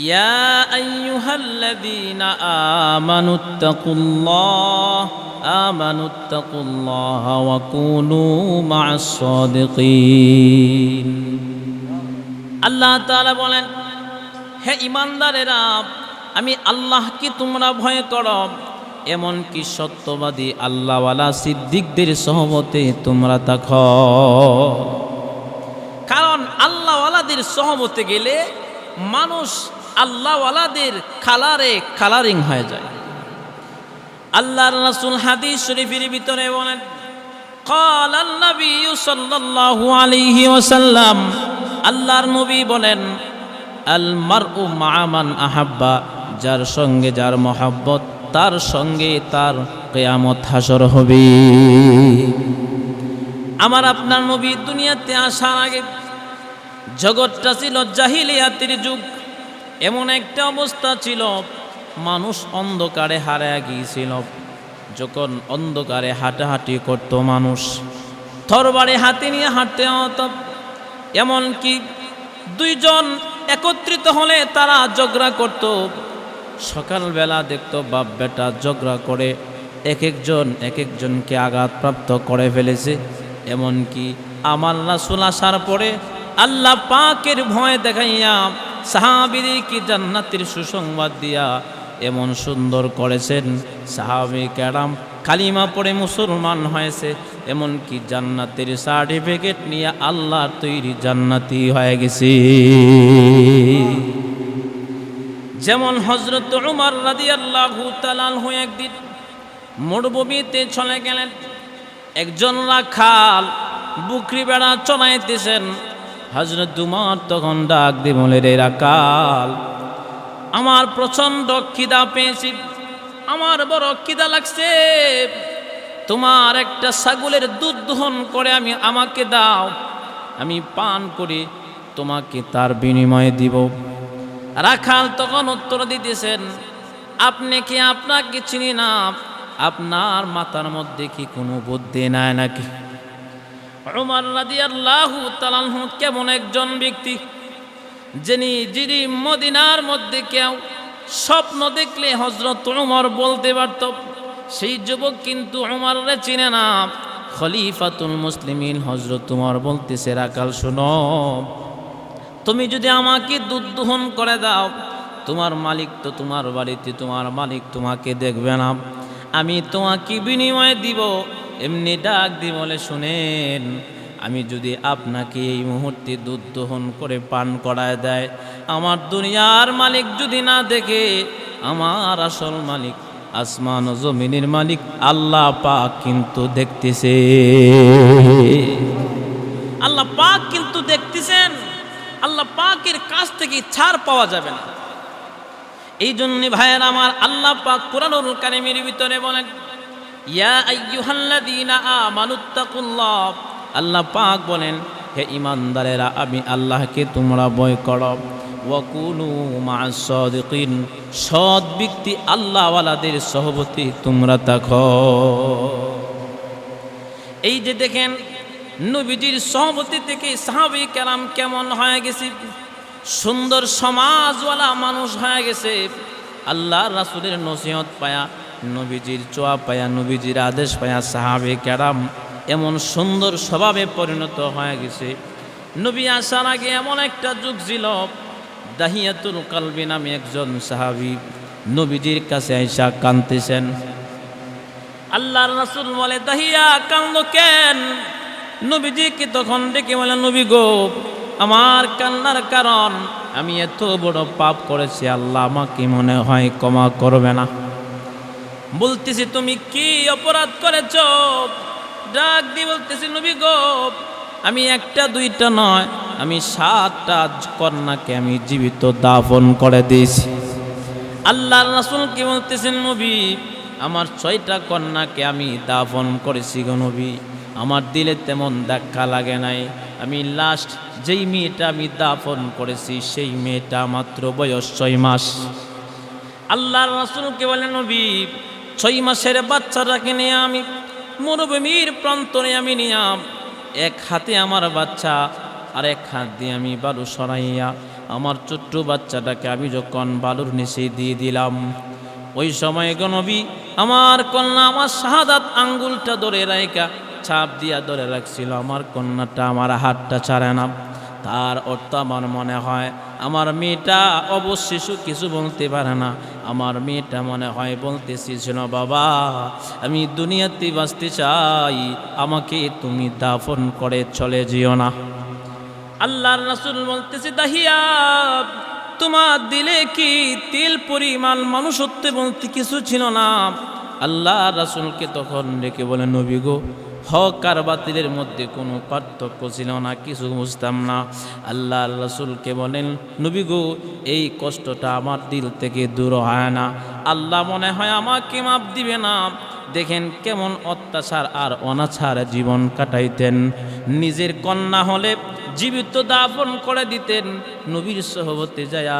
ইয়া আইয়ুহাল্লাযীনা আমানুত্তাকুল্লাহ ওয়া কুনু মা'আস সাদিকিন। আল্লাহ তাআলা বলেন, হে ঈমানদারেরা, আমি আল্লাহকে তোমরা ভয় করো, এমনকি সত্যবাদী আল্লাহওয়ালা সিদ্দিকদের সহবতে তোমরা থাকো। কারণ আল্লাহওয়ালাদের সহবতে গেলে মানুষ আল্লাহওয়ালাদের কালারিং হয়ে যায়। আল্লাহর রাসূল হাদিস শরীফের ভিতরে বলেন, ক্বালান নবী সাল্লাল্লাহু আলাইহি ওয়াসাল্লাম, আল্লাহর নবী বলেন, আল মারউ মা মান আহাব্বা, যার সঙ্গে যার মহব্বত তার সঙ্গে তার কিয়ামত হাসর হবে। আমার আপনার নবী দুনিয়াতে আসার আগে জগৎটা ছিল জাহিলিয়াতের যুগ। এমন একটা অবস্থা ছিল, মানুষ অন্ধকারে হারিয়ে গিয়েছিল। যখন অন্ধকারে হাঁটাহাঁটি করত, মানুষ তরবারি হাতে নিয়ে হাঁটতে হতো। এমনকি দুইজন একত্রিত হলে তারা ঝগড়া করত। সকালবেলা দেখতো বাপ বেটা ঝগড়া করে এক একজনকে আঘাতপ্রাপ্ত করে ফেলেছে। এমনকি আমার রাসূল আসার পরে আল্লাহ পাকের ভয় দেখাইয়া সাহাবীদেরকে জান্নাতের সুসংবাদ দিয়া এমন সুন্দর করেছেন, সাহাবী কেরাম কালিমা পড়ে মুসলমান হয়েছে, এমনকি জান্নাতের সার্টিফিকেট নিয়ে আল্লাহর তৈরি জান্নাতি হয়ে গেছে। যেমন হযরত উমর রাদিয়াল্লাহু তাআলা আনহু একদিন মরুভূমিতে চলে গেলেন। একজন রাখাল বকরি ভেড়া চড়াইতেছেন। হযরত উমর তখন ডাক দিয়ে বলে, রে রাখাল, আমার প্রচন্ড খিদা পেয়েছি, আমার বড় খিদা লাগছে, তোমার একটা ছাগলের দুধ দহন করে আমাকে দাও, আমি পান করি, তোমাকে তার বিনিময়ে দিব। রাখাল তখন উত্তর দিতেছেন, আপনি কি আপনাকে চিনি না? আপনার মাথার মধ্যে কি কোনো বুদ্ধি নাই নাকি? উমর রাদিয়াল্লাহু তাআলা আনহু কেমন একজন ব্যক্তি, যিনি মদিনার মধ্যে কেউ স্বপ্ন দেখলে হযরত উমর বলতে পারত। সেই যুবক কিন্তু উমররে চিনে না। খলিফাতুল মুসলিমিন হযরত উমর বলতেছে, রাখাল শোনো, তুমি যদি আমাকে দুধ দহন করে দাও, তোমার মালিক তো তোমার বাড়িতে, তোমার মালিক তোমাকে দেখবে না, আমি তোমাকে বিনিময়ে দিব। এমনি ডাক দিয়ে বলে, শুনেন, আমি যদি আপনাকে এই মুহূর্তে দুধ দহন করে পান করায় দেয়, আমার দুনিয়ার মালিক যদি না দেখে, আমার আসল মালিক আসমান ও জমিনের মালিক আল্লাহ পাক কিন্তু দেখতেছে। আল্লাহ পাক কিন্তু দেখতেছেন। আল্লাহ পাকের কাছ থেকে ছাড় পাওয়া যাবে না। এই জন্য ভাইয়ের আমার, আল্লাহ পাক কুরআনুল কারীমের ভিতরে বলেন, ইয়া আইয়ুহাল্লাযীনা আমানুত্তাকুল্লাহ, আল্লাহ পাক বলেন, হে ঈমানদারেরা, আমি আল্লাহকে তোমরা ভয় করো, ওয়া কুনু মা'আস সাদিকিন, সৎ ব্যক্তি আল্লাহওয়ালাদের সহবতে তোমরা থাকো। এই যে দেখেন, নবীজির সহবতি থেকে সাহাবী কেরাম কেমন হয়ে গেছে, সুন্দর সমাজওয়ালা মানুষ হয়ে গেছে। আল্লাহর রাসূলের নসিহত পায়া, নবীজির চোয়া পায়া, নবীজির আদেশ পায়া সাহাবী কেরাম এমন সুন্দর স্বভাবে পরিণত হয়ে গেছে। নবী আসার আগে এমন একটা যুগ ছিল, দাহিয়াতুল কালবি নামে একজন সাহাবী নবীজির কাছে আইসা কাঁদতেছেন। আল্লাহর রাসূল বলে, দাহিয়া কান্দো কেন? নবীজিকে তখন ডেকে বলে, নবী গো, আমার কান্নার কারণ আমি এত বড় পাপ করেছি, আল্লাহ আমাকে মনে হয় ক্ষমা করবে না। বলতেছি, তুমি কি অপরাধ করেছ? ডাক দিয়ে বলতেছি, নবী গো, আমি একটা দুইটা নয়, আমি 7টা কন্যাকে আমি জীবিত দাফন করে দিয়েছি। আল্লাহর রাসূল কি বলতেছেন, নবী, আমার 6টা কন্যাকে আমি দাফন করেছি গো নবী, আমার দিলে তেমন ধাক্কা লাগে নাই। আমি লাস্ট যেই মেয়েটা আমি দাফন করেছি, সেই মেয়েটা মাত্র বয়স 6 মাস। আল্লাহর রাসূলকে বলেন, নবী, 6 মাসের বাচ্চাটাকে নিয়ে আমি মরুভূমির প্রান্তরে আমি নিয়ে, এক হাতে আমার বাচ্চা, আর এক হাত দিয়ে আমি বালু সরাইয়া আমার ছোট্ট বাচ্চাটাকে আমি যখন বালুর নিচে দিয়ে দিলাম, ওই সময় গো নবী আমার কন্যা আমার শাহাদাত আঙ্গুলটা ধরে রাইকা ছাপ দিয়া ধরে রাখছিল, আমার কন্যাটা আমার হাতটা ছাড়ে না। তার অর্থ আমার মনে হয় আমার মেয়েটা অবশিশু কিছু বলতে পারে না, আমার মেয়েটা মনে হয় বলতেছিল, বাবা আমি দুনিয়াতে বাঁচতে চাই, আমাকে তুমি দাফন করে চলে যেও না। আল্লাহর রাসূল বলতেছে, দাহিয়া তোমার দিলে কি তিল পরিমাণ মানুষত্ব বলতে কিছু ছিল না? আল্লাহ রাসূলকে তখন ডেকে বলে, নবী গো হক আর বাতিলের মধ্যে কোনো পার্থক্য ছিল না, কিছু বুঝতাম না। আল্লাহর রাসূলকে বলেন, নবী গো এই কষ্টটা আমার দিল থেকে দূর হয় না, আল্লাহ মনে হয় আমাকে মাপ দিবে না। দেখেন কেমন অত্যাচার আর অনাচার জীবন কাটাইতেন, নিজের কন্যা হলে জীবিত দাফন করে দিতেন। নবীর সোহবতে যায়া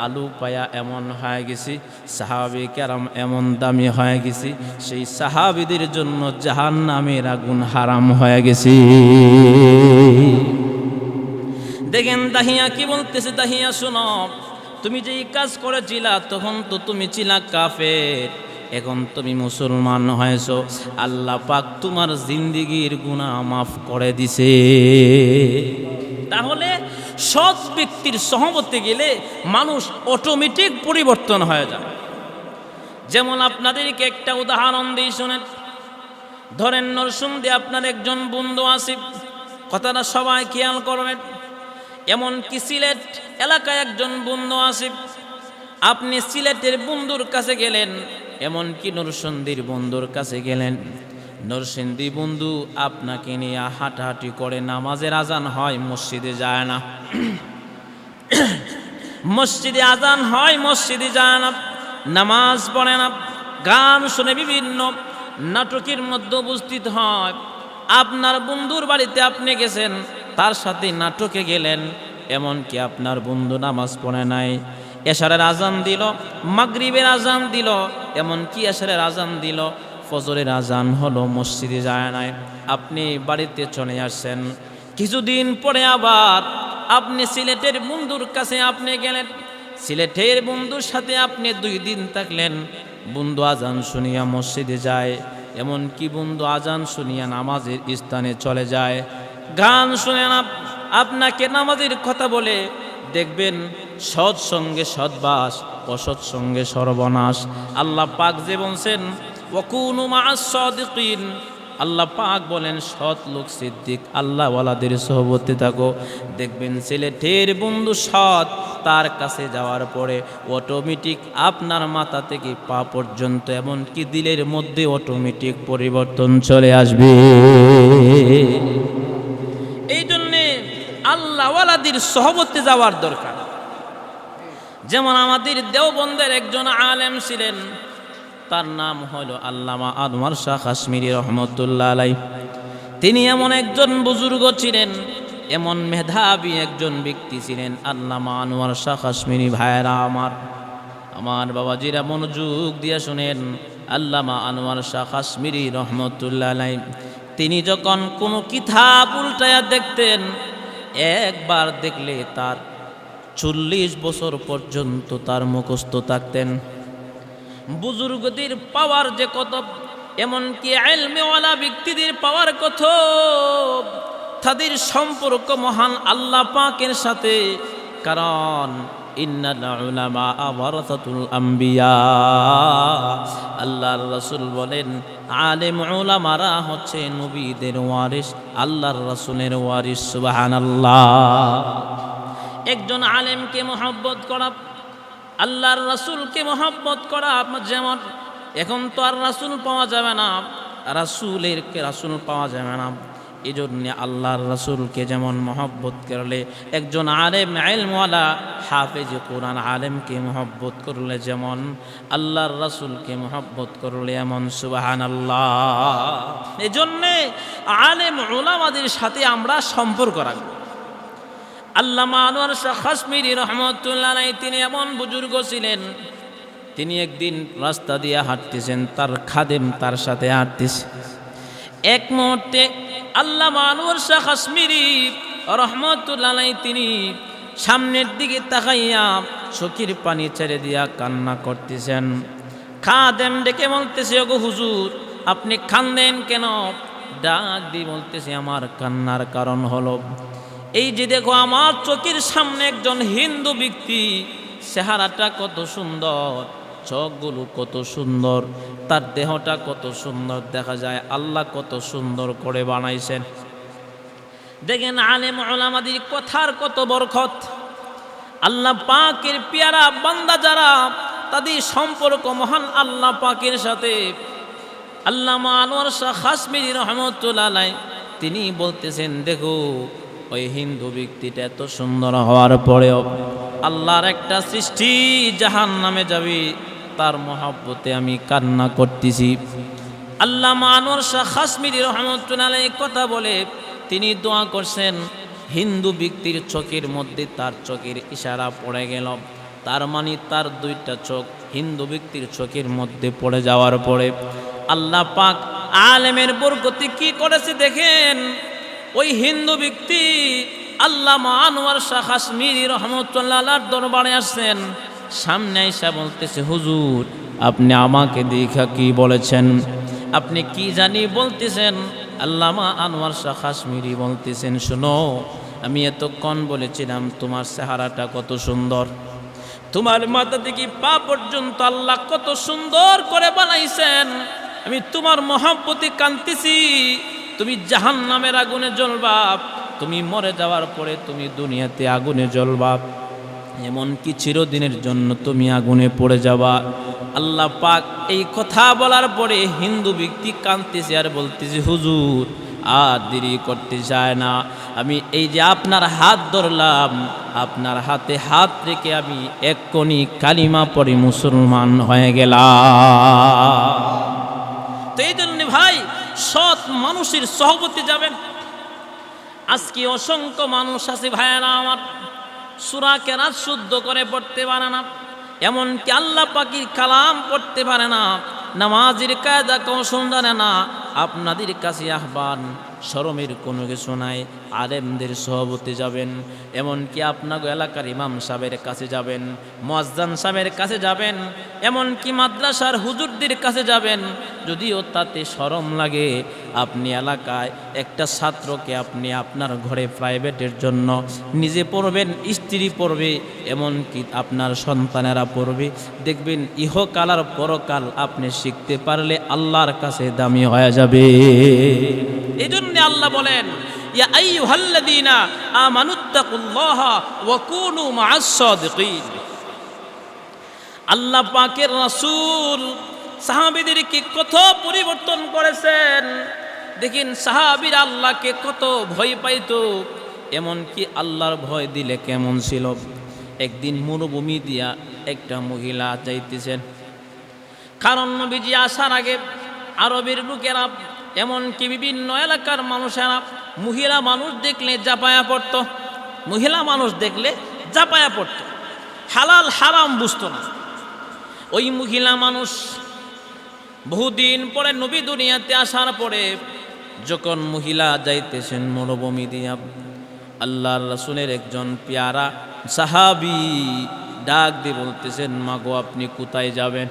আলু পায়া এমন হয়ে গেছি, সাহাবী কেরাম এমন দামি হয়ে গেছি, সেই সাহাবীদের জন্য জাহান্নামের আগুন হারাম হয়ে গেছি। দেখেন দাহিয়া কি বলতেছে, দাহিয়া শোনো, তুমি যেই কাজ করেছিলা তখন তো তুমি ছিলা কাফের, এখন তুমি মুসলমান হয়েছো, আল্লাহ পাক তোমার জিন্দেগির গুনাহ মাফ করে দিছে। তাহলে সৎ ব্যক্তির সহবতে গেলে মানুষ অটোমেটিক পরিবর্তন হয়ে যায়। যেমন আপনাদেরকে একটা উদাহরণ দিই শুনেন। ধরেন নরসিংদী আপনার একজন বন্ধু আছে, কথাটা সবাই খেয়াল করবেন। এমনকি সিলেট এলাকায় একজন বন্ধু আছে, আপনি সিলেটের বন্ধুর কাছে গেলেন, এমনকি নরসিংদীর বন্ধুর কাছে গেলেন। নরসিংদী বন্ধু আপনাকে নিয়ে হাঁটাহাঁটি করে, নামাজের আজান হয় মসজিদে যায় না, মসজিদে আজান হয় মসজিদে যায় না, নামাজ পড়ে না, গান শুনে বিভিন্ন নাটকের মধ্যে উপস্থিত হয়। আপনার বন্ধুর বাড়িতে আপনি গেছেন, তার সাথে নাটকে গেলেন, এমনকি আপনার বন্ধু নামাজ পড়ে নাই, এশারের আজান দিল, মাগরিবের আজান দিল, এমনকি এশারের আজান দিল, ফজরের আজান হলো, মসজিদে যায় নাই, আপনি বাড়িতে চলে আসছেন। কিছুদিন পরে আবার আপনি সিলেটের বন্ধুর কাছে আপনি গেলেন, সিলেটের বন্ধুর সাথে আপনি 2 দিন থাকলেন। বন্ধু আজান শুনিয়া মসজিদে যায়, এমনকি বন্ধু আজান শুনিয়া নামাজের স্থানে চলে যায়, গান শুনে না, আপনাকে নামাজের কথা বলে। দেখবেন সৎ সঙ্গে সৎবাস, অসৎ সঙ্গে সর্বনাশ। আল্লাহ পাক যে বলছেন ওয়াকুনু মা'আস সাদিকিন, আল্লাহ পাক বলেন সৎ লোক সিদ্দিক আল্লাহওয়ালাদের সোহবতে থাকো। দেখবেন সিলেটের বন্ধু সৎ, তার কাছে যাওয়ার পরে অটোমেটিক আপনার মাথা থেকে পা পর্যন্ত এমনকি দিলের মধ্যে অটোমেটিক পরিবর্তন চলে আসবে। এই জন্যে আল্লাহওয়ালাদের সোহবতে যাওয়ার দরকার। যেমন আমাদের দেওবন্দের একজন আলেম ছিলেন, তার নাম হলো আল্লামা আনোয়ার শাহ কাশ্মীরি রহমতুল্লাহ আলাইহি। তিনি এমন একজন বুজুর্গ ছিলেন, এমন মেধাবী একজন ব্যক্তি ছিলেন আল্লামা আনোয়ার শাহ কাশ্মীরি। ভাইয়েরা আমার বাবাজিরা মনোযোগ দিয়ে শুনেন, আল্লামা আনোয়ার শাহ কাশ্মীরি রহমতুল্লাহ আলাইহি তিনি যখন কোনো কিতাব উল্টায়া দেখতেন, একবার দেখলে তার 40 বছর পর্যন্ত তার মুখস্থ থাকতেন। বুজুর্গদের পাওয়ার যে কত, এমনকি ইলমওয়ালা ব্যক্তিদের পাওয়ার কত, তাদের সম্পর্ক মহান আল্লাহ পাকের সাথে। কারণ ইন্নাল উলামা ওয়ারাসাতুল আম্বিয়া, আল্লাহর রাসূল বলেন আলেম উলামারা হচ্ছে নবীদের ওয়ারিস, আল্লাহর রাসূলের ওয়ারিস। সুবহানাল্লাহ। একজন আলেমকে মহব্বত করা, আল্লাহর রাসূলকে মহব্বত করা, যেমন এখন তো আর রাসূল পাওয়া যাবে না, রাসূল পাওয়া যাবে না, এই জন্য আল্লাহর রাসূলকে যেমন মহব্বত করলে, একজন আলেম ইলমওয়ালা হাফেজ কোরআন আলেমকে মহব্বত করলে যেমন, আল্লাহর রাসূলকে মহব্বত করলে এমন। সুবহানাল্লাহ। এই জন্যে আলেম উলামাদের সাথে আমরা সম্পর্ক রাখব। আল্লামা আনোয়ার শাহ কাশ্মীরি রহমতুল্লাহ আলাইহি তিনি এমন বুজুর্গ ছিলেন, তিনি একদিন রাস্তা দিয়ে হাঁটতেছেন, তার খাদেম তার সাথে হাঁটতেছে। এক মুহূর্তে আল্লামা আনোয়ার শাহ কাশ্মীরি রহমতুল্লাহ আলাইহি তিনি সামনের দিকে তাকাইয়া চোখের পানি ছেড়ে দিয়া কান্না করতেছেন। খাদেম ডেকে বলতেছে, ওগো হুজুর আপনি কান্দেন কেন? ডাক দিয়ে বলতেছে, আমার কান্নার কারণ হলো এই যে দেখো আমার চোখের সামনে একজন হিন্দু ব্যক্তি, চেহারাটা কত সুন্দর, চোখগুলো কত সুন্দর, তার দেহটা কত সুন্দর দেখা যায়, আল্লাহ কত সুন্দর করে বানাইছেন। দেখেন আলেম উলামাদের কথার কত বরকত। আল্লাহ পাকের পেয়ারা বান্দা যারা, তাদের সম্পর্ক মহান আল্লাহ পাকের সাথে। আল্লামা আনোয়ার শাহ কাশ্মীরি রহমতুল্লাহ আলাইহি তিনি বলতেছেন, দেখো ওই হিন্দু ব্যক্তিটা এত সুন্দর হওয়ার পরেও আল্লাহর একটা সৃষ্টি জাহান্নামে যাবে, তার মহব্বতে আমি কান্না করতেছি। আল্লামা আনোয়ার শাহ কাশ্মীরি রহমতুল্লাহ আলাইহি কথা বলে তিনি দোয়া করছেন, হিন্দু ব্যক্তির চোখের মধ্যে তার চোখের ইশারা পড়ে গেল, তার মানে তার দুইটা চোখ হিন্দু ব্যক্তির চোখের মধ্যে পড়ে যাওয়ার পরে আল্লাহ পাক আলেমের বরকতে কি করেছে দেখেন। ওই হিন্দু ব্যক্তি আল্লামা আনোয়ার শাহ কাশ্মীরি রহমতুল্লাহ আলাইহির দরবারে আসছেন, সামনে আইসা বলতেছে, হুজুর আপনি আমাকে দেখা কি বলেছেন? আপনি কি জানি বলতেছেন? আল্লামা আনোয়ার শাহ কাশ্মীরি বলতেছেন, শোনো আমি এতক্ষণ বলেছিলাম তোমার চেহারাটা কত সুন্দর, তোমার মাথা থেকে পা পর্যন্ত আল্লাহ কত সুন্দর করে বানাইছেন, আমি তোমার মহব্বতে কাঁদতেছি। তুমি জাহান্নামের আগুনে জ্বলবা, তুমি মরে যাওয়ার পরে তুমি দুনিয়াতে আগুনে জ্বলবা, এমনকি চিরদিনের জন্য তুমি আগুনে পড়ে যাবা। আল্লাহ পাক এই কথা বলার পরে হিন্দু ব্যক্তি কাঁদতেছে আর বলতেছে, হুজুর আর দেরি করতে চায় না, আমি এই যে আপনার হাত ধরলাম, আপনার হাতে হাত রেখে আমি এক্ষুনি কালিমা পড়ে মুসলমান হয়ে গেলাম। তো এই জন্য ভাই সৎ মানুষের সহবতে যাবেন। আজকে অসংখ্য মানুষ আছে ভাইয়েরা আমার, সূরা কেরাত শুদ্ধ করে পড়তে পারে না, এমনকি আল্লাহ পাকের কালাম পড়তে পারে না, নামাজের কায়দা কৌশল জানে না। আপনাদের কাছে আহ্বান, শরমের কোনো কিছু নাই, আলেমদের সহবতে যাবেন, এমনকি আপনার এলাকার ইমাম সাহেবের কাছে যাবেন, মুয়াজ্জিন সাহেবের কাছে যাবেন, এমনকি মাদ্রাসার হুজুরদের কাছে যাবেন। যদিও তাতে শরম লাগে, আপনি এলাকায় একটা ছাত্রকে আপনি আপনার ঘরে প্রাইভেটের জন্য নিজে পড়বেন, স্ত্রী পড়বে, এমনকি আপনার সন্তানেরা পড়বে, দেখবেন ইহকাল আর পরকাল আপনি শিখতে পারলে আল্লাহর কাছে দামি হয়ে যাবে। এই জন্য আল্লাহ বলেন, ইয়া আইয়ুহাল্লাযীনা আমানুত্তাকুল্লাহা ওয়া কুনু মা'আস সাদিকিন। আল্লাহ পাকের রাসূল সাহাবীদেরকে কত পরিবর্তন করেছেন। দেখেন সাহাবীরা আল্লাহকে কত ভয় পাইতো, এমনকি আল্লাহর ভয় দিলে কেমন ছিল। একদিন মরুভূমি দিয়া একটা মহিলা যাইতেছেন, কারণ নবীজি আসার আগে আরবের লোকেরা এমনকি বিভিন্ন এলাকার মানুষেরা মহিলা মানুষ দেখলে জাপায়া পড়ত, মহিলা মানুষ দেখলে জাপায়া পড়ত, হালাল হারাম বুঝতো না। ওই মহিলা মানুষ বহুদিন পরে নবী দুনিয়াতে আসার পরে যখন মহিলা যাইতেছেন মরুভূমি দিয়া, আল্লাহর রাসূলের একজন পেয়ারা সাহাবী ডাক দিয়ে বলতেছেন, মাগো আপনি কোথায় যাবেন?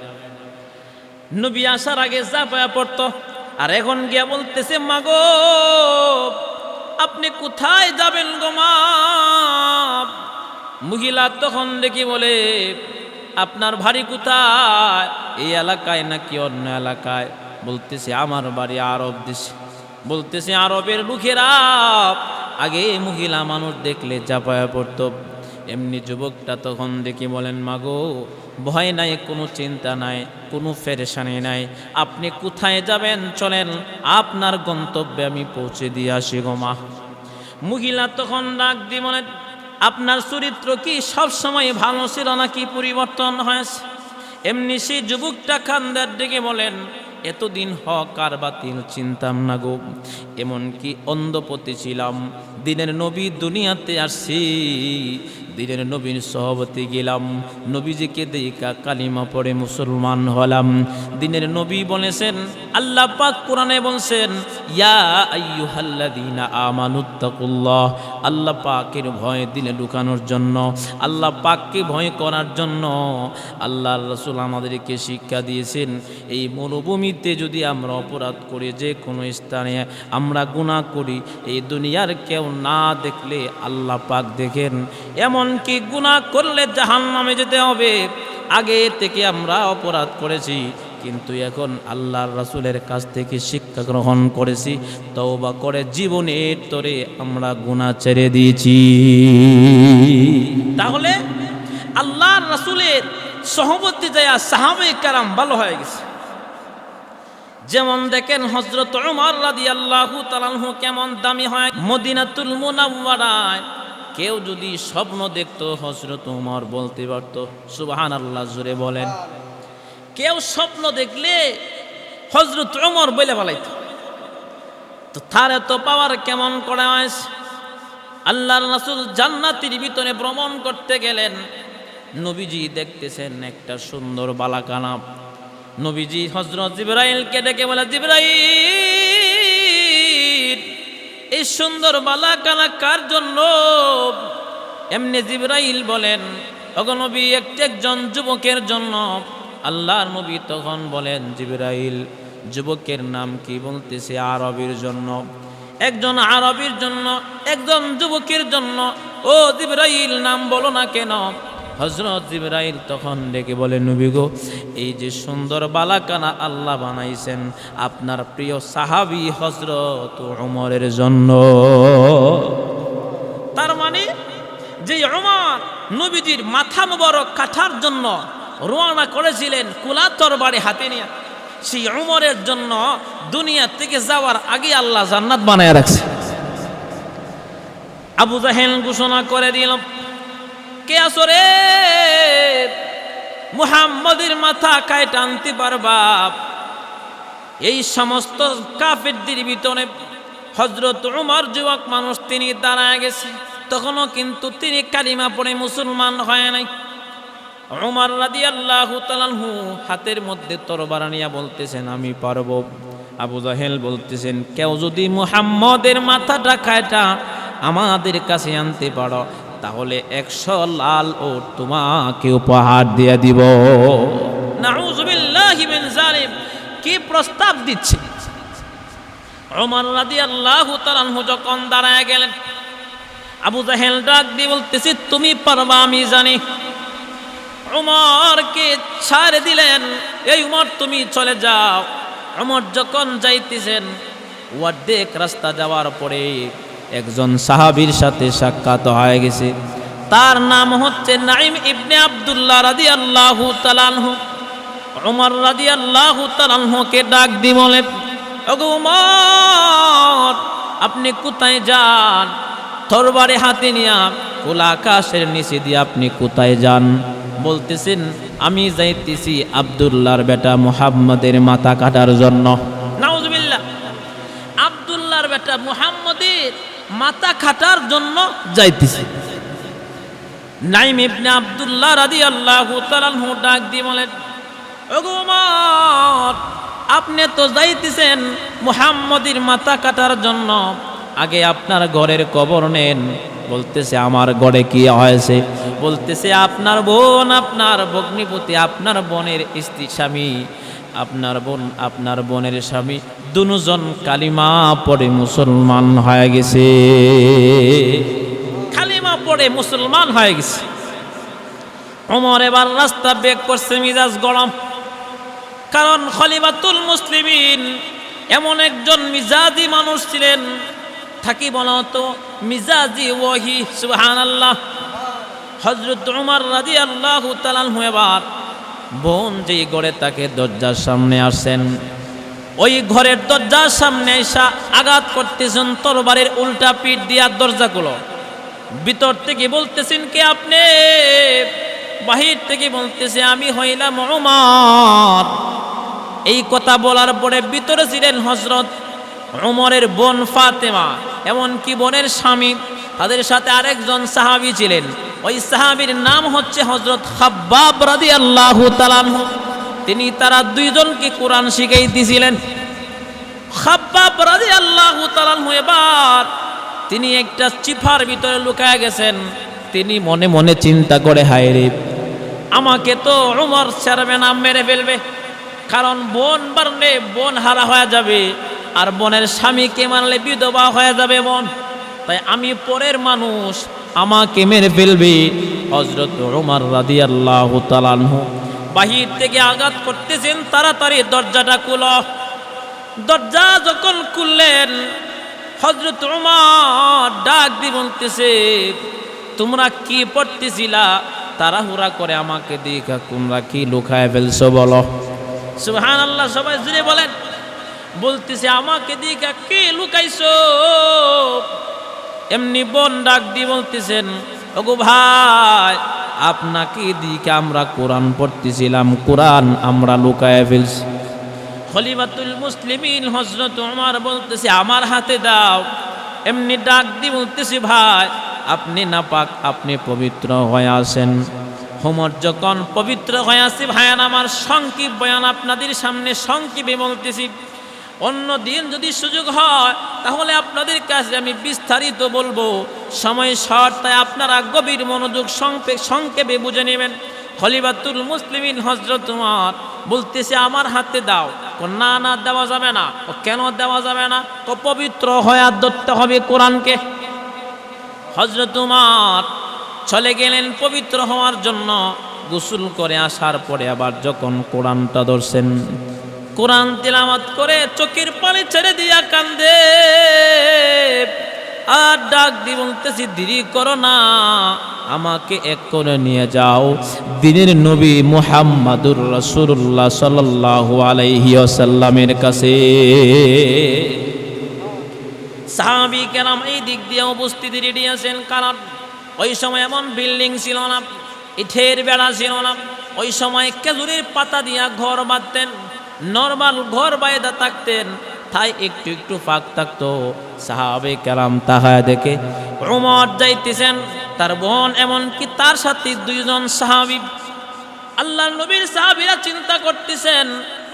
নবী আসার আগে জাপায়া পড়তো, আর এখন গিয়া বলতেছে, মাগো আপনি কোথায় যাবেন গো মা? মহিলা তখন দেখি বলে, আপনার বাড়ি কোথায়? এই এলাকায় নাকি অন্য এলাকায়? বলতেছে আমার বাড়ি আরব দেশে। বলতেছে আরবের লোকেরা আগে মহিলা মানুষ দেখলে জাপায়া পড়তো। এমনি যুবকটা তখন দেখি বলেন, মাগো ভয় নাই, কোনো চিন্তা নাই, কোনো পেরেশানি নাই, আপনি কোথায় যাবেন চলেন, আপনার গন্তব্যে আমি পৌঁছে দিয়ে আসি গো মা। মহিলা তখন ডাক দিয়ে বলেন, আপনার চরিত্র কি সব সময় ভালো ছিল নাকি পরিবর্তন হয়েছে? এমনি সেই যুবকটা খান্দার ডেকে বলেন, এতদিন হক আর বাতিল চিন্তাম না গো, এমনকি অন্ধপতি ছিলাম, দিনের নবী দুনিয়াতে আসছি, দিনের নবীর সহবতে গেলাম, নবীজিকে দেখা কালিমা পড়ে মুসলমান হলাম। দিনের নবী বলেছেন, আল্লাহ পাক কোরআনে বলছেন, ইয়া আইয়ুহাল্লাযীনা আমানুত্তাকুল্লাহ, আল্লাহ পাকের ভয় দিলে ঢুকানোর জন্য, আল্লাহ পাককে ভয় করার জন্য আল্লাহর রাসূল আমাদেরকে শিক্ষা দিয়েছেন। এই মরুভূমিতে যদি আমরা অপরাধ করি, যে কোনো স্থানে আমরা গুনাহ করি, এই দুনিয়ার কেউ না দেখলে আল্লাহ পাক দেখেন। এমনকি গুনাহ করলে জাহান্নামে যেতে হবে, আগে থেকে আমরা অপরাধ করেছি, কিন্তু এখন আল্লাহর রাসূলের কাছ থেকে শিক্ষা গ্রহণ করেছি, তওবা করে জীবনের তরে আমরা গুনাহ ছেড়ে দিয়েছি। তাহলে আল্লাহর রাসূলের সহবতে যায় সাহাবায়ে কেরাম ভালো হয়ে গেছে। যেমন দেখেন হযরত ওমর রাদিয়াল্লাহু তাআলা আনহু কেমন দামি হয়। মদিনাতুল মুনাওয়ারায় কেউ যদি স্বপ্ন দেখতো, হযরত ওমর বলতে পারত সুবহানাল্লাহ, জোরে বলেন। কেউ স্বপ্ন দেখলে হযরত ওমর বলে ফেলাইতো। তো তার এত পাওয়ার কেমন করে হয়। আল্লাহর রাসূল জান্নাতের ভিতরে ভ্রমণ করতে গেলেন, নবীজি দেখতেছেন একটা সুন্দর বালাকানা। নবীজি হযরত জিবরাইলকে ডেকে বলে, জিবরাইল, এই সুন্দর বালাকানা কার জন্য? এমনি জিবরাইল বলেন, ওগো নবী, একজন যুবকের জন্য। আল্লাহর নবী তখন বলেন, জিবরাইল, যুবকের নাম কি? বলতেছে আরবীর জন্য। একজন আরবীর জন্য, একজন যুবকের জন্য। ও জিবরাইল, নাম বলো না কেন? হযরত জিবরাইল তখন ডেকে বলে, নবী গো, এই যে সুন্দর বালাকানা আল্লাহ বানাইছেন আপনার প্রিয় সাহাবী হযরত ওমরের জন্য। তার মানে যে ওমর নবীজির মাথা মোবারক কাটার জন্য রওনা করেছিলেন কুলা তরবারি হাতে নিয়ে, সেই ওমরের জন্য দুনিয়া থেকে যাওয়ার আগে আল্লাহ জান্নাত বানায় রাখছে। আবু জাহেল ঘোষণা করে দিল, কে আসরে মুহাম্মদের মাথা কাইটা আনতে পারবা? এই সমস্ত কাফেরদের ভিতরে হযরত ওমর যুবক মানুষ, তিনি দাঁড়ায় গেছে। তখনও কিন্তু তিনি কালিমা পড়ে মুসলমান হয় নাই। ওমর রাদিয়াল্লাহু তাআলা আনহু হাতের মধ্যে তরবারি নিয়ে বলতেছেন, আমি পারবো। আবু জাহেল বলতেছেন, কেউ যদি মুহাম্মদের মাথাটা কাইটা আমাদের কাছে আনতে পারো, তাহলে 100 লাল ওট তোমাকে উপহার দিয়ে দিব। নাউযুবিল্লাহি মিন যালিম, কি প্রস্তাব দিচ্ছে। ওমর রাদিয়াল্লাহু তাআলা আনহু যখন দাঁড়ায় গেলেন, আবু জাহেল ডাক দিয়ে বলতেছে, তুমি পারবা, আমি জানি। ওমরকে ছাড়ে দিলেন, এই ওমর তুমি চলে যাও। ওমর যখন যাইতেছেন, অর্ধেক রাস্তা যাওয়ার পরে একজন সাহাবীর সাথে সাক্ষাৎ হয়ে গেছে। তার নাম হচ্ছে নাঈম ইবনে আব্দুল্লাহ রাদিয়াল্লাহু তাআলা আনহু। ওমর রাদিয়াল্লাহু তাআলা আনহুকে ডাক দিয়ে বলে, ওগো ওমর, আপনি কোথায় যান? তরবারি হাতে নিয়ে খোলা আকাশের নিচে দিয়ে আপনি কোথায় যান? বলতেছেন, আমি যাইতেছি আব্দুল্লাহর বেটা মুহাম্মদের মাথা কাটার জন্য। নাউযুবিল্লাহ, আব্দুল্লাহর বেটা মুহাম্মদের মাথা কাটার জন্য যাইতেছি। নাঈম ইবনে আব্দুল্লাহ রাদিয়াল্লাহু তাআলা আনহু ডাক দিয়ে বলেন, ওগো ওমর, আপনি তো যাইতেছেন মুহাম্মদের মাথা কাটার জন্য, আগে আপনার ঘরের খবর নেন। বলতেছে, আমার ঘরে কি হয়েছে? বলতেছে, আপনার বোন, আপনার ভগ্নিপতি, আপনার বোনের স্ত্রী, স্বামী, আপনার বোন, আপনার বোনের স্বামী দুজন কালিমা পড়ে মুসলমান হয়ে গেছে। কালিমা পড়ে মুসলমান হয়ে গেছে। ওমর এবার রাস্তা বের করছে, মিজাজ গরম। কারণ খলিফাতুল মুসলিমিন এমন একজন মিজাজি মানুষ ছিলেন, থাকি বলতো মিজাজি ওয়াহি, সুবহানাল্লাহ। হযরত ওমর রাদিয়াল্লাহু তাআলা আনহু এবার বোন যেই ঘরে তাকে দরজার সামনে আসেন, ওই ঘরের দরজার সামনে এসে আঘাত করতেছেন তরবারির উল্টা পিঠ দিয়া দরজাগুলো। ভিতর থেকে বলতেছেন, কে আপনি? বাহির থেকে বলতেছে, আমি হইলাম ওমর। এই কথা বলার পরে ভিতরে ছিলেন হযরত ওমরের বোন ফাতেমা, এমনকি বোনের স্বামী, তাদের সাথে আরেকজন সাহাবী ছিলেন। ওই সাহাবীর নাম হচ্ছে হযরত খাব্বাব রাদিয়াল্লাহু তাআলা আনহু। তিনি তারা দুইজনকে কোরআন শিখাইতেছিলেন। খাব্বাব রাদিয়াল্লাহু তাআলা আনহু এবার তিনি একটা চিফার ভিতরে লুকায় গেছেন। তিনি মনে মনে চিন্তা করে, হায় রে, আমাকে তো উমর ছাড়বে না, মেরে ফেলবে। কারণ বোন মারলে বোন হারা হয়ে যাবে, আর বোনের স্বামীকে মারলে বিধবা হয়ে যাবে বোন। তাই আমি পরের মানুষ, আমাকে মেরে ফেলবে। হযরত উমর রাদিয়াল্লাহু তাআলা আনহু বাহির থেকে আঘাত করতেছেন, তাড়াতাড়ি দরজাটা খুলো। দরজা যখন খুললেন, হযরত উমর ডাক দিয়ে বলতেছে, তোমরা কি পড়তেছিলা? তাড়াহুড়া করে আমাকে দেখা তোমরা কি লুকায় ফেলছো বলো। সুবহানাল্লাহ, সবাই জুড়ে বলেন। বলতেছে, আমাকে দেখা কি লুকাইছো? এমনি বোন ডাক দিয়ে বলতেছেন, ওগো ভাই, আপনাকে দিকে আমরা কোরআন পড়তেছিলাম, কোরআন আমরা লুকায় ফেলছি। খলিফাতুল মুসলিমিন হযরত ওমর বলতেছে, আমার হাতে দাও। এমনি ডাক দিয়ে বলতেছে, ভাই আপনি নাপাক, আপনি পবিত্র হয়ে আছেন। ওমর যখন পবিত্র হয়ে আছে, ভাইয়ান আমার সংক্ষিপ্ত বয়ান আপনাদের সামনে সংক্ষেপে বলতেছি। অন্য দিন যদি সুযোগ হয় তাহলে আপনাদের কাছে আমি বিস্তারিত বলবো, সময় শর্ট, তাই আপনারা গভীর মনোযোগ সংক্ষেপে বুঝে নেবেন। খলিফাতুল মুসলিমিন হযরত ওমর বলতেছে, আমার হাতে দাও। না না, দেওয়া যাবে না। কেন দেওয়া যাবে না? তো পবিত্র হয়ে ধরতে হবে কোরআনকে। হযরত ওমর চলে গেলেন পবিত্র হওয়ার জন্য। গোসল করে আসার পরে আবার যখন কোরআনটা ধরছেন, কোরআন তিলাওয়াত করে চোখের পানি ছেড়ে দিয়া কান্দে, আর ডাক দিয়ে বলতেছি, দেরি করো না, আমাকে এক করে নিয়ে যাও দিনের নবী মুহাম্মাদুর রাসূলুল্লাহ সাল্লাল্লাহু আলাইহি ওয়াসাল্লামের কাছে। সাহাবী কেরাম এই দিক দিয়ে উপস্থিতি রেডি আছেন, কারণ ওই সময় এমন বিল্ডিং ছিল না, ইটের বেড়া ছিল না। ওই সময় খেজুরের পাতা দিয়া ঘর বাঁধতেন, নরমাল ঘর বাইদা থাকতেন, তাই একটু একটু ফাঁক থাকতো। সাহাবে কেরাম তাহায় দেখে ওমর যাইতেছেন, তার বোন, এমনকি তার সাথে দুইজন সাহাবী, আল্লাহর নবীর সাহাবীরা চিন্তা করতেছেন,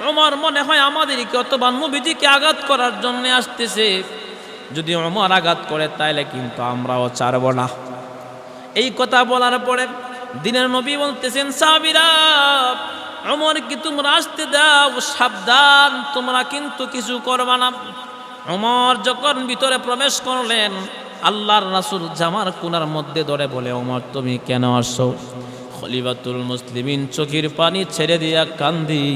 ওমর মনে হয় আমাদেরকে অথবা নবীজিকে আঘাত করার জন্য আসতেছে। যদি ওমর আঘাত করে তাইলে কিন্তু আমরাও ছাড়ব না। এই কথা বলার পরে দিনের নবী বলতেছেন, সাহাবীরা, ওমর কি তোমরা আসতে দাও, সাবধান, তোমরা কিন্তু কিছু করবা না। ওমর যখন ভিতরে প্রবেশ করলেন, আল্লাহর রাসূল জামার কোনার মধ্যে ধরে বলে, ওমর তুমি কেন আসছো? খলিফাতুল মুসলিমিন চোখের পানি ছেড়ে দিয়া কান্দি,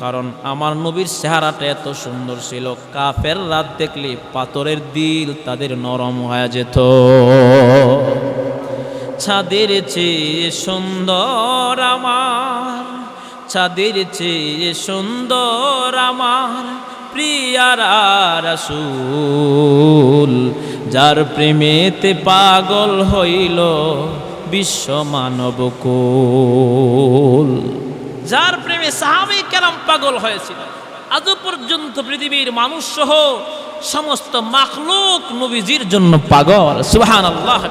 কারণ আমার নবীর চেহারাটা এত সুন্দর ছিল, কাফের রাত দেখলে পাথরের দিল তাদের নরম হয়ে যেত। চাঁদের চেয়ে সুন্দর আমার, চাঁদের চেয়ে সুন্দর আমার প্রিয়ারা রাসূল, যার প্রেমেতে পাগল হইল বিশ্ব মানব কুল। যার প্রেমে সাহাবে কেরাম পাগল হয়েছিল, আজ পর্যন্ত পৃথিবীর মানুষ সহ সমস্ত মাখলুক নবীজির জন্য পাগল। সুবহানাল্লাহ।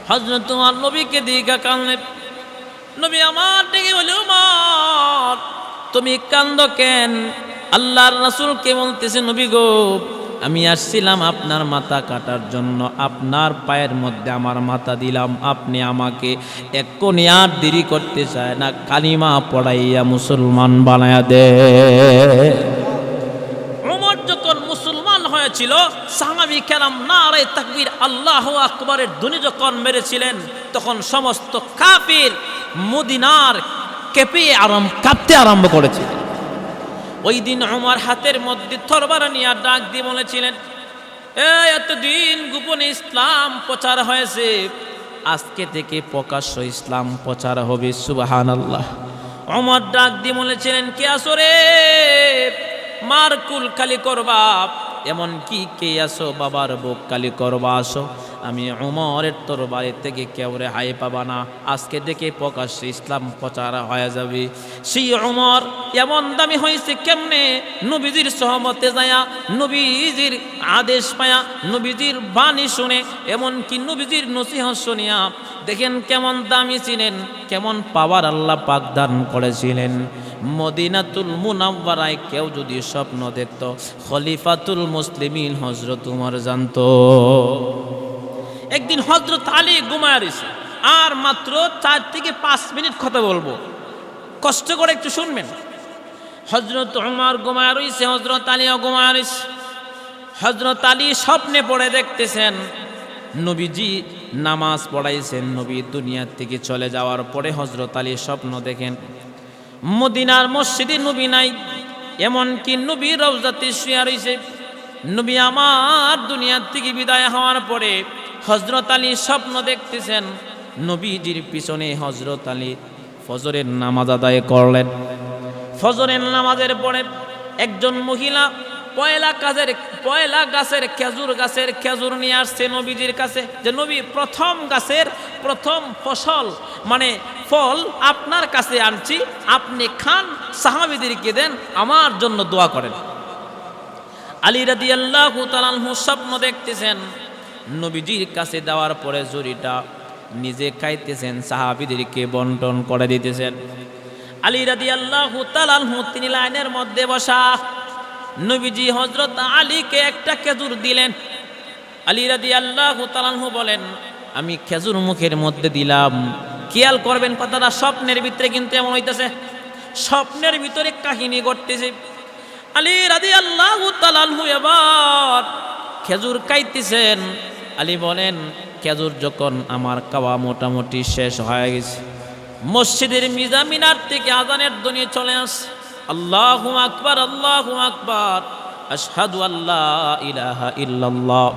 হযরত তোমার নবীকে দিঘা কানলে, নবী আমার ডেকে বলে, ওমর তুমি কান্দো কেন? আল্লাহর রাসূলকে বলতেছে, নবী গো, আমি আসছিলাম আপনার মাথা কাটার জন্য, আপনার পায়ের মধ্যে আমার মাথা দিলাম, আপনি আমাকে এক্ষুনি আর দেরি করতে চায় না, কালিমা পড়াইয়া মুসলমান বানায়া দে। ওমর যখন মুসলমান হয়েছিল, সাহাবী কেরাম নারে তাকবীর আল্লাহু আকবারের ধ্বনি যখন মেরেছিলেন, তখন সমস্ত কাফির মদিনার কাঁপতে আরম্ভ করেছিল। ওই দিন ওমর হাতের মধ্যে তরবার নিয়ে ডাক দিয়ে বলেছিলেন, এতদিন গোপনে ইসলাম প্রচার হয়েছে, আজকে থেকে প্রকাশ্য ইসলাম প্রচার হবে। সুবহানাল্লাহ। ওমর ডাক দিয়ে বলেছিলেন, কে আসো রে, মার কুল খালি করবা, এমন কি কে আসো, বাবার বুক খালি করবা, আসো। আমি উমরের তরবারি থেকে কেউ রেহাই পাবা না। আজকে দেখে প্রকাশ্যে ইসলাম প্রচার হয়ে যাবে। সেই উমর এমন দামি হয়েছে কেমনে? নবীজির সহমতে যায়া, নবীজির আদেশ পায়া, নবীজির বাণী শুনে, এমনকি নবীজির নসিহত শুনিয়া দেখেন কেমন দামি ছিলেন, কেমন পাওয়ার আল্লাহ পাক দান করেছিলেন। মদিনাতুল মুনাওয়ারায় কেউ যদি স্বপ্ন দেখত, খলিফাতুল মুসলিমিন হযরত উমর জানতো। একদিন হযরত আলী ঘুমায় রইছে, আর মাত্র 4 থেকে 5 মিনিট কথা বলবো, কষ্ট করে একটু শুনবেন। হযরত উমর ঘুমায় রইছে, হযরত আলীও ঘুমায় রইছে। হযরত আলী স্বপ্নে পড়ে দেখতেছেন নবীজি নামাজ পড়াইছেন, নবী দুনিয়া থেকে চলে যাওয়ার পরে হযরত আলী স্বপ্ন দেখেন মদিনার মসজিদে নবী নাই, এমনকি নবী রওজাতে শুয়ে রইছে। নবী আমার দুনিয়া থেকে বিদায় হওয়ার পরে হযরত আলী স্বপ্ন দেখতেছেন নবীজির পিছনে হযরত আলী ফজরের নামাজ আদায় করলেন। ফজরের নামাজের পরে একজন মহিলা পয়লা গাছের খেজুর গাছের খেজুর নিয়ে আসছে নবীজির কাছে, যে নবী প্রথম গাছের প্রথম ফসল মানে ফল আপনার কাছে আনছি, আপনি খান, সাহাবীদেরকে দেন, আমার জন্য দোয়া করেন। আলী রাদিয়াল্লাহু তাআলা আনহু স্বপ্ন দেখতেছেন নবীজির কাছে দেওয়ার পরে জুরিটা নিজে খাইতেছেন, সাহাবীদেরকে বন্টন করে দিতেছেন। আলী রাদিয়াল্লাহু তাআলা আনহু তিনি লাইনের মধ্যে বসা, নবীজি হযরত আলীকে একটা খেজুর দিলেন। আলী রাদিয়াল্লাহু তাআলা আনহু বলেন, আমি খেজুর মুখের মধ্যে দিলাম। খেয়াল করবেন কথাটা, স্বপ্নের ভিতরে কিন্তু এমন হইতেছে, স্বপ্নের ভিতরে কাহিনী ঘটতেছে। আলী রাদিয়াল্লাহু তাআলা আনহু এবার খেজুর খাইতেছেন। আলী বলেন, খেজুর যখন আমার খাওয়া মোটামুটি শেষ হয়ে গেছে, মসজিদের মিনার থেকে আযানের ধ্বনি চলে আসে, আল্লাহু আকবার, আল্লাহু আকবার, আশহাদু আল্লা ইলাহা ইল্লাল্লাহ,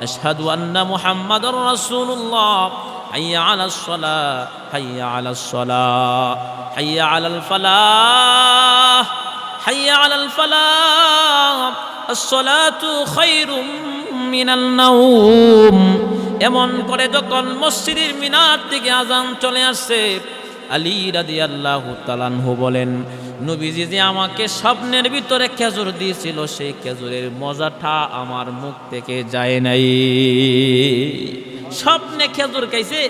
আশহাদু আন্না মুহাম্মাদুর রাসূলুল্লাহ, হাইয়া আলাস সালাহ, হাইয়া আলাস সালাহ, হাইয়া আলাল ফালাহ, হাইয়া আলাল ফালাহ, আস-সালাতু খায়রুম মিনান নাওম। এমন করে যখন মসজিদের মিনার থেকে আযান চলে আসছে, আলী রাদিয়াল্লাহু তাআলা আনহু বলেন, নবীজি যে আমাকে স্বপ্নের ভিতরে খেজুর দিয়েছিল, সেই খেজুরের মজাটা আমার মুখ থেকে যায় নাই। স্বপ্নে খেজুর খাইছে,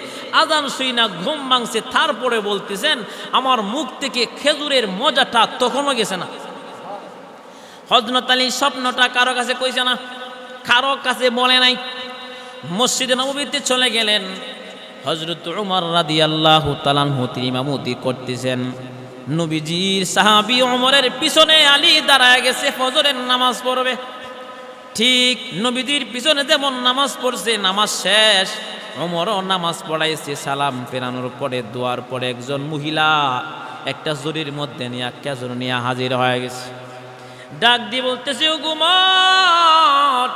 আযান শুই না ঘুম ভাঙছে, তারপরে বলতেছেন আমার মুখ থেকে খেজুরের মজাটা তখনও গেছে না। হযরত আলী স্বপ্নটা কারো কাছে কইছে না, কারো কাছে বলে নাই। মসজিদে নববীতে চলে গেলেন। হযরত উমর রাদিয়াল্লাহু তাআলা আনহু তিনি ইমামতি করতেছেন। নবীজির সাহাবী ওমরের পিছনে আলী দাঁড়ায় গেছে, ফজরের নামাজ পড়বে। ঠিক নবীজির পিছনে যেমন নামাজ পড়ছে, নামাজ শেষ, ওমরও নামাজ পড়াইছে। সালাম ফেরানোর পরে দোয়ার পরে একজন মহিলা একটা ঝুড়ির মধ্যে নিয়ে খেজুর নিয়ে হাজির হয়ে গেছে। ডাক দিয়ে বলতেছে, ও উমর,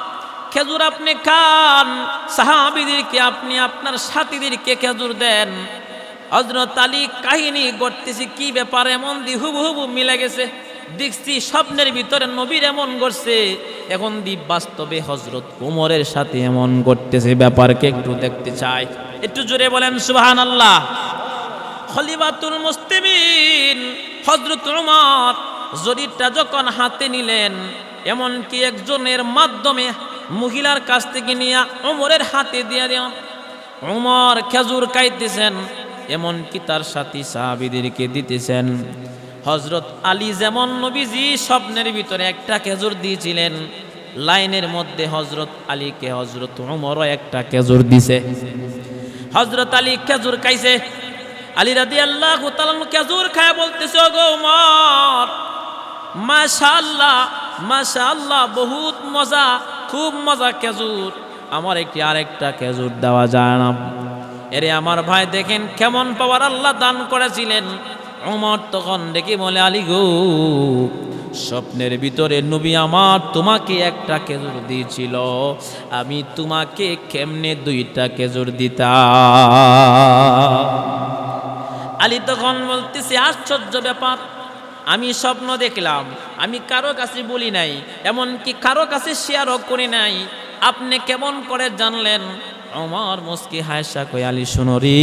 খেজুর আপনি খান, সাহাবীদেরকে আপনি আপনার সাথীদেরকে খেজুর দেন। হযরত আলী কাহিনী করতেছি, কি ব্যাপার, এমন দি হুবহু মিলে গেছে, দেখছি স্বপ্নের ভিতরে নবীর এমন করছে, এখন দি বাস্তবে হযরত উমরের সাথে এমন করতেছে, ব্যাপারকে একটু দেখতে চাই। একটু জোরে বলেন সুবহানাল্লাহ। খলিফাতুল মুসলিমিন হযরত উমর জরিরটা যখন হাতে নিলেন, এমনকি একজনের মাধ্যমে মহিলার কাছ থেকে নিয়ে ওমরের হাতে দিয়ে দিলেন। ওমর খেজুর খাইতেছেন, এমনকি তার সাথী সাহাবীদেরকে দিতেছেন। হযরত আলী যেমন নবীজি স্বপ্নের ভিতরে একটা খেজুর দিয়েছিলেন, লাইনের মধ্যে হযরত আলীকে হযরত ওমরও একটা খেজুর দিছে। হযরত আলী খেজুর খাইছে। আলী রাদিয়াল্লাহু তাআলা খেজুর খায় বলতেছে, ওগো ওমর, মাশাআল্লাহ মাশাআল্লাহ, বহুত মজা, খুব মজা খেজুর, আমার একটি আরেকটা খেজুর দেওয়া যায় না? এরে আমার ভাই, দেখেন কেমন পাওয়ার আল্লাহ দান করেছিলেন। ওমর তখন ডেকে বলে, আলী গো, স্বপ্নের ভিতরে নবী আমার তোমাকে একটা খেজুর দিয়েছিল, আমি তোমাকে কেমনে 2টা খেজুর দিতাম? আলী তখন বলতেছে, আশ্চর্য ব্যাপার, আমি স্বপ্ন দেখলাম, আমি কারো কাছে বলি নাই, এমনকি কারো কাছে শেয়ারও করি নাই, আপনি কেমন করে জানলেন? ওমর মুস্কি হাসা কই আলী শুনো রে,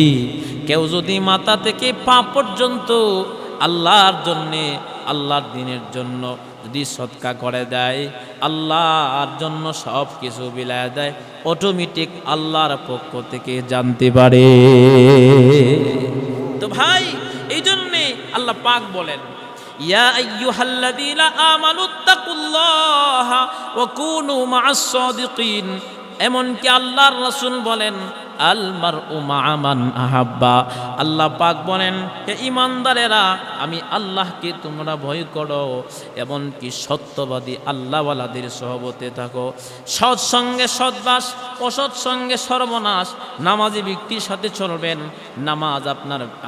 কেউ যদি মাথা থেকে পা পর্যন্ত আল্লাহর জন্যে, আল্লাহর দ্বীনের জন্য যদি সদকা করে দেয়, আল্লাহর জন্য সব কিছু বিলায় দেয়, অটোমেটিক আল্লাহর পক্ষ থেকে জানতে পারে। তো ভাই এই জন্যে আল্লাহ পাক বলেন, ইয়া আইয়ুহাল্লাযীনা আমানুত্তাকুল্লাহা ওয়া কুনু মা'আস সাদিকিন। এমনকি আল্লাহর রাসূল বলেন, আল মারউ মা'a মান আহাব্বা। আল্লাহ পাক বলেন, হে ঈমানদারেরা, আমি আল্লাহকে তোমরা ভয় করো, এমনকি সত্যবাদী আল্লাহওয়ালাদের সহবতে থাকো। সৎ সঙ্গে সৎবাস, অসৎ সঙ্গে সর্বনাশ। নামাজি ব্যক্তির সাথে চলবেন, নামাজ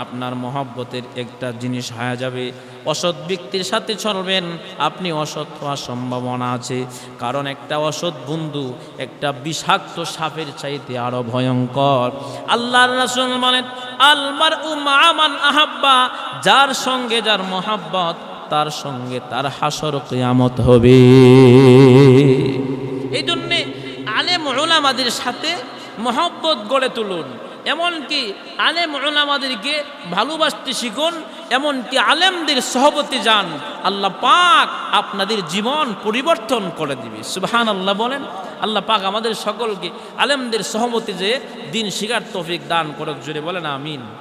আপনার মহব্বতের একটা জিনিস হয়ে যাবে। অসৎ ব্যক্তির সাথে চলবেন, আপনি অসৎ হওয়ার সম্ভাবনা আছে। কারণ একটা অসৎ বন্ধু একটা বিষাক্ত সাপের চাইতে আরো ভয়ঙ্কর। আল্লাহর রাসূল বলেন, আল মারউ মা'a মান আহাব্বা। যার সঙ্গে যার মহব্বত, তার সঙ্গে তার হাসর কিয়ামত হবে। এই জন্যে আলেম উলামাদের সাথে মহব্বত গড়ে তুলুন, এমনকি আলেম উলামাদেরকে ভালোবাসতে শিখুন, এমনকি আলেমদের সহবতে যান। আল্লাহ পাক আপনাদের জীবন পরিবর্তন করে দিবে। সুবহানাল্লাহ বলেন। আল্লাহ পাক আমাদের সকলকে আলেমদের সহবতে যে দিন শিখার তৌফিক দান করুক। জোরে বলেন আমিন।